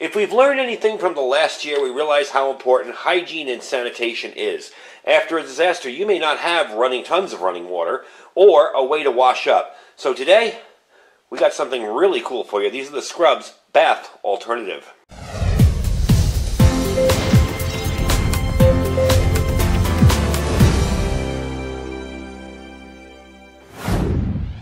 If we've learned anything from the last year, we realize how important hygiene and sanitation is. After a disaster, you may not have tons of running water or a way to wash up. So today, we got something really cool for you. These are the Scrubzz bath alternative.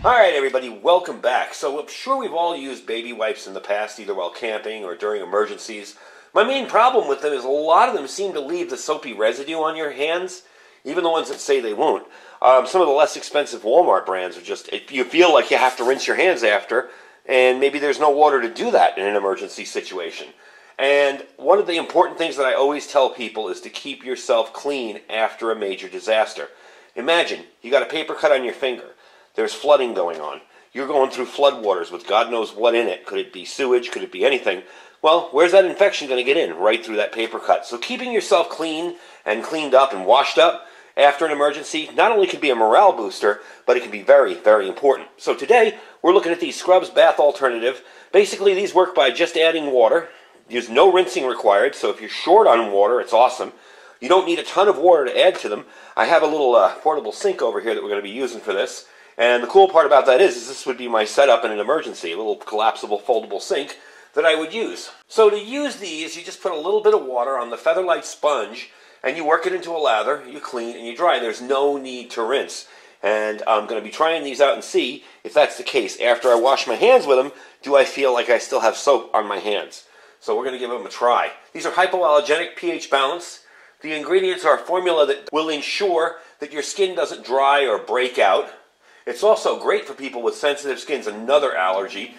Alright everybody, welcome back. So I'm sure we've all used baby wipes in the past, either while camping or during emergencies. My main problem with them is a lot of them seem to leave the soapy residue on your hands, even the ones that say they won't. Some of the less expensive Walmart brands are just, you feel like you have to rinse your hands after, and maybe there's no water to do that in an emergency situation. And one of the important things that I always tell people is to keep yourself clean after a major disaster. Imagine, you got a paper cut on your finger. There's flooding going on. You're going through floodwaters with God knows what in it. Could it be sewage? Could it be anything? Well, where's that infection going to get in? Right through that paper cut. So keeping yourself clean and cleaned up and washed up after an emergency not only can be a morale booster, but it can be very, very important. So today, we're looking at the Scrubzz bath alternative. Basically, these work by just adding water. There's no rinsing required, so if you're short on water, it's awesome. You don't need a ton of water to add to them. I have a little portable sink over here that we're going to be using for this. And the cool part about that is this would be my setup in an emergency, a little collapsible foldable sink that I would use. So to use these, you just put a little bit of water on the Featherlight sponge and you work it into a lather, you clean and you dry. There's no need to rinse. And I'm going to be trying these out and see if that's the case. After I wash my hands with them, do I feel like I still have soap on my hands? So we're going to give them a try. These are hypoallergenic, pH balanced. The ingredients are a formula that will ensure that your skin doesn't dry or break out. It's also great for people with sensitive skins and other allergies.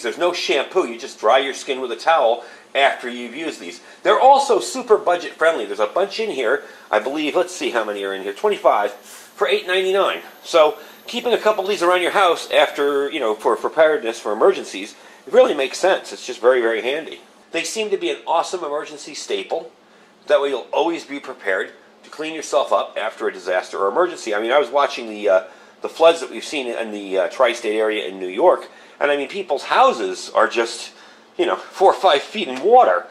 There's no shampoo. You just dry your skin with a towel after you've used these. They're also super budget friendly. There's a bunch in here. I believe, let's see how many are in here. 25 for $8.99. So keeping a couple of these around your house after, for preparedness for emergencies, it really makes sense. It's just very, very handy. They seem to be an awesome emergency staple. That way you'll always be prepared to clean yourself up after a disaster or emergency. I mean, I was watching the floods that we've seen in the tri-state area in New York, and I mean, people's houses are just, 4 or 5 feet in water.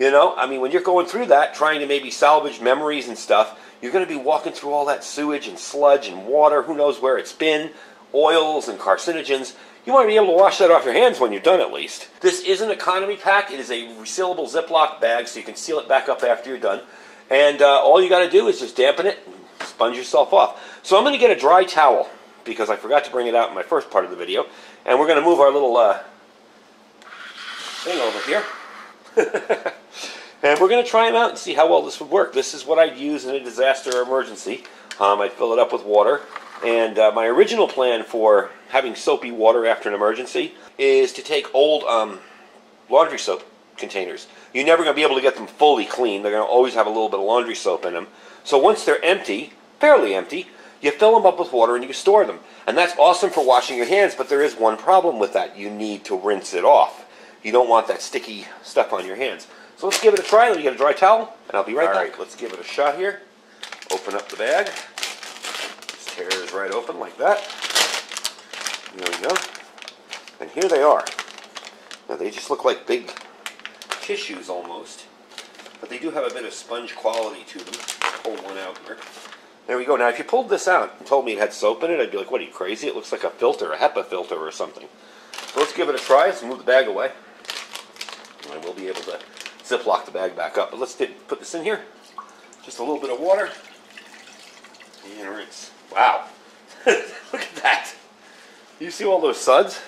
I mean, when you're going through that, trying to maybe salvage memories and stuff, you're going to be walking through all that sewage and sludge and water, who knows where it's been, oils and carcinogens. You want to be able to wash that off your hands when you're done, at least. This is an economy pack. It is a resealable Ziploc bag, so you can seal it back up after you're done. And all you got to do is just dampen it and sponge yourself off. So I'm going to get a dry towel, because I forgot to bring it out in my first part of the video. And we're going to move our little thing over here. And we're going to try them out and see how well this would work. This is what I'd use in a disaster or emergency. I'd fill it up with water. And my original plan for having soapy water after an emergency is to take old laundry soap containers. You're never going to be able to get them fully clean. They're going to always have a little bit of laundry soap in them. So once they're empty, fairly empty, you fill them up with water and you store them. And that's awesome for washing your hands, but there is one problem with that. You need to rinse it off. You don't want that sticky stuff on your hands. So let's give it a try. Let me get a dry towel, and I'll be right back. All right, let's give it a shot here. Open up the bag. Just tears right open like that. There we go. And here they are. Now, they just look like big tissues almost, but they do have a bit of sponge quality to them. Pull one out here. There we go. Now, if you pulled this out and told me it had soap in it, I'd be like, what, are you crazy? It looks like a filter, a HEPA filter or something. So let's give it a try. Let's move the bag away. And we'll be able to Ziploc the bag back up. But let's put this in here. Just a little bit of water. And rinse. Wow. Look at that. You see all those suds?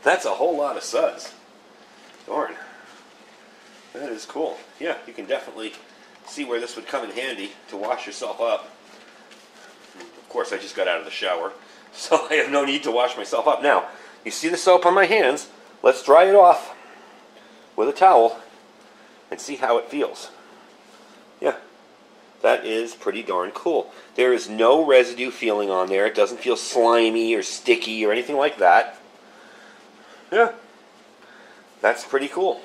That's a whole lot of suds. Darn. That is cool. Yeah, you can definitely see where this would come in handy to wash yourself up. Of course, I just got out of the shower, so I have no need to wash myself up. Now, you see the soap on my hands. Let's dry it off with a towel and see how it feels. Yeah, that is pretty darn cool. There is no residue feeling on there. It doesn't feel slimy or sticky or anything like that. Yeah, that's pretty cool.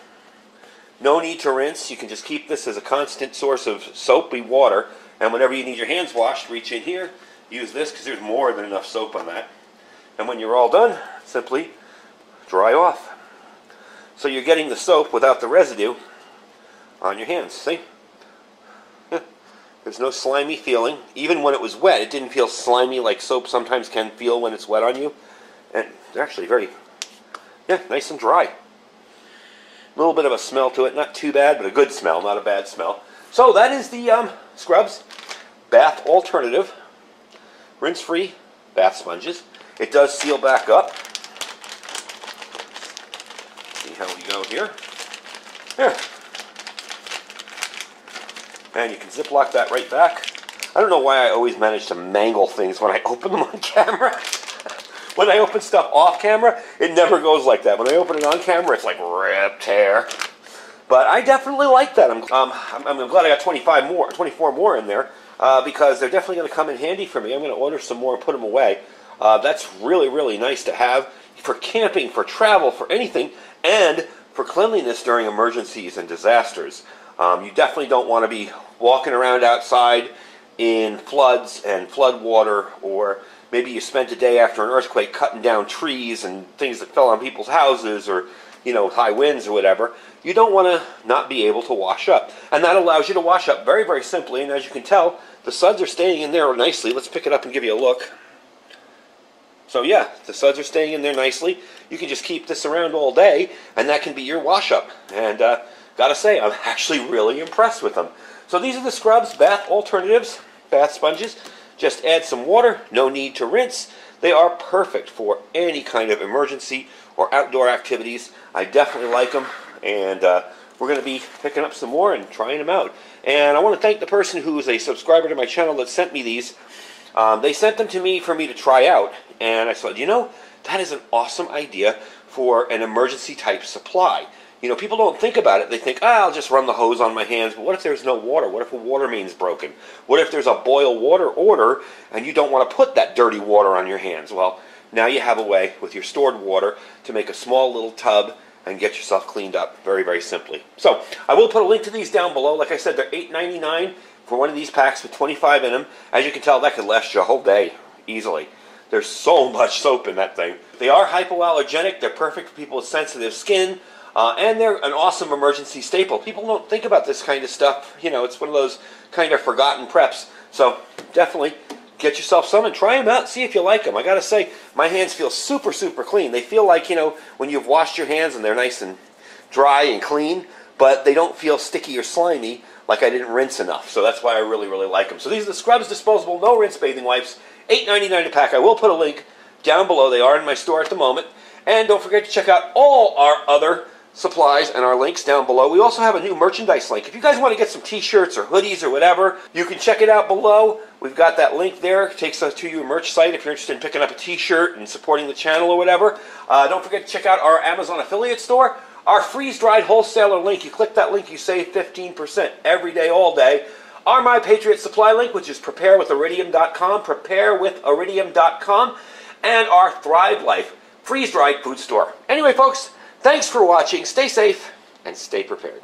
No need to rinse. You can just keep this as a constant source of soapy water, and whenever you need your hands washed, reach in here, use this because there's more than enough soap on that. And when you're all done, simply dry off. So you're getting the soap without the residue on your hands. See? There's no slimy feeling. Even when it was wet, it didn't feel slimy like soap sometimes can feel when it's wet on you. And they're actually very, nice and dry. A little bit of a smell to it. Not too bad, but a good smell, not a bad smell. So that is the Scrubzz bath alternative. Rinse-free bath sponges. It does seal back up. See how we go here. There. And you can ziplock that right back. I don't know why I always manage to mangle things when I open them on camera. When I open stuff off camera, it never goes like that. When I open it on camera, it's like rip, tear. But I definitely like that. I'm glad I got 24 more in there because they're definitely going to come in handy for me. I'm going to order some more and put them away. That's really, really nice to have for camping, for travel, for anything, and for cleanliness during emergencies and disasters. You definitely don't want to be walking around outside in floods and flood water, or maybe you spent a day after an earthquake cutting down trees and things that fell on people's houses, or high winds or whatever. You don't want to not be able to wash up. And that allows you to wash up very, very simply. And as you can tell, the suds are staying in there nicely. Let's pick it up and give you a look. So yeah, the suds are staying in there nicely. You can just keep this around all day, and that can be your wash up. And gotta say, I'm actually really impressed with them. So these are the Scrubzz bath alternatives, bath sponges. Just add some water, no need to rinse. They are perfect for any kind of emergency or outdoor activities. I definitely like them, and we're going to be picking up some more and trying them out. And I want to thank the person who is a subscriber to my channel that sent me these. They sent them to me for me to try out, and I thought, that is an awesome idea for an emergency type supply. People don't think about it. They think, I'll just run the hose on my hands. But what if there's no water? What if a water main's broken? What if there's a boil water order and you don't want to put that dirty water on your hands? Well, now you have a way with your stored water to make a small little tub and get yourself cleaned up very, very simply. So I will put a link to these down below. Like I said, they're $8.99 for one of these packs with 25 in them. As you can tell, that could last you a whole day easily. There's so much soap in that thing. They are hypoallergenic. They're perfect for people with sensitive skin. And they're an awesome emergency staple. People don't think about this kind of stuff. It's one of those kind of forgotten preps. So definitely get yourself some and try them out and see if you like them. I got to say, my hands feel super, super clean. They feel like, when you've washed your hands and they're nice and dry and clean, but they don't feel sticky or slimy like I didn't rinse enough. So that's why I really, really like them. So these are the Scrubzz disposable no rinse bathing wipes, $8.99 a pack. I will put a link down below. They are in my store at the moment. And don't forget to check out all our other supplies and our links down below. We also have a new merchandise link. If you guys want to get some t-shirts or hoodies or whatever, you can check it out below. We've got that link there. It takes us to your merch site if you're interested in picking up a t-shirt and supporting the channel or whatever. Don't forget to check out our Amazon affiliate store. Our freeze-dried wholesaler link. You click that link, you save 15% every day, all day. Our My Patriot Supply link, which is preparewithiridium.com, preparewithiridium.com, and our Thrive Life freeze-dried food store. Anyway, folks, thanks for watching. Stay safe and stay prepared.